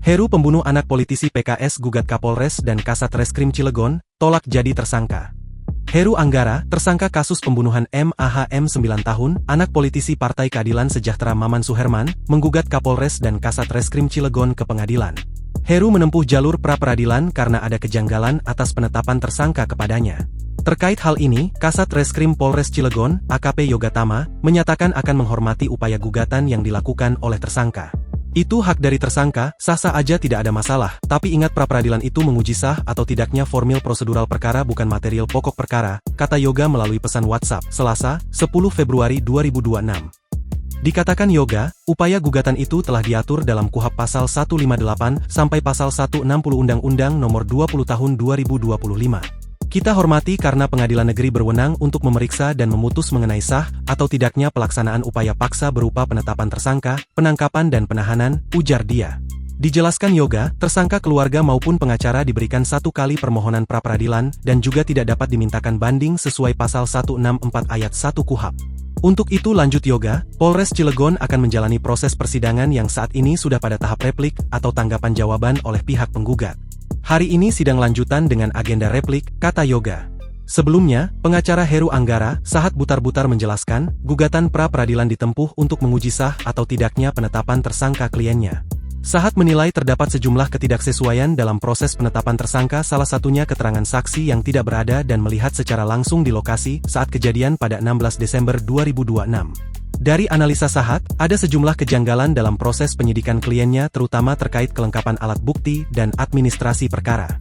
Heru pembunuh anak politisi PKS gugat Kapolres dan Kasat Reskrim Cilegon, tolak jadi tersangka. Heru Anggara, tersangka kasus pembunuhan MAHM 9 tahun, anak politisi Partai Keadilan Sejahtera Maman Suherman, menggugat Kapolres dan Kasat Reskrim Cilegon ke pengadilan. Heru menempuh jalur pra-peradilan karena ada kejanggalan atas penetapan tersangka kepadanya. Terkait hal ini, Kasat Reskrim Polres Cilegon, AKP Yoga Tama, menyatakan akan menghormati upaya gugatan yang dilakukan oleh tersangka. Itu hak dari tersangka, sah-sah aja tidak ada masalah, tapi ingat pra-peradilan itu menguji sah atau tidaknya formil prosedural perkara bukan material pokok perkara, kata Yoga melalui pesan WhatsApp, Selasa, 10 Februari 2026. Dikatakan Yoga, upaya gugatan itu telah diatur dalam KUHP pasal 158 sampai pasal 160 Undang-Undang Nomor 20 Tahun 2025. Kita hormati karena pengadilan negeri berwenang untuk memeriksa dan memutus mengenai sah atau tidaknya pelaksanaan upaya paksa berupa penetapan tersangka, penangkapan dan penahanan, ujar dia. Dijelaskan Yoga, tersangka keluarga maupun pengacara diberikan 1 kali permohonan pra-peradilan dan juga tidak dapat dimintakan banding sesuai pasal 164 ayat 1 KUHP. Untuk itu lanjut Yoga, Polres Cilegon akan menjalani proses persidangan yang saat ini sudah pada tahap replik atau tanggapan jawaban oleh pihak penggugat. Hari ini sidang lanjutan dengan agenda replik, kata Yoga. Sebelumnya, pengacara Heru Anggara, Sahat Butar-Butar menjelaskan, gugatan pra-peradilan ditempuh untuk menguji sah atau tidaknya penetapan tersangka kliennya. Sahat menilai terdapat sejumlah ketidaksesuaian dalam proses penetapan tersangka, salah satunya keterangan saksi yang tidak berada dan melihat secara langsung di lokasi saat kejadian pada 16 Desember 2026. Dari analisa Sahat, ada sejumlah kejanggalan dalam proses penyidikan kliennya terutama terkait kelengkapan alat bukti dan administrasi perkara.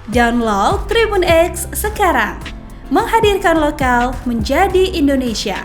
Download Tribun X sekarang, menghadirkan lokal menjadi Indonesia.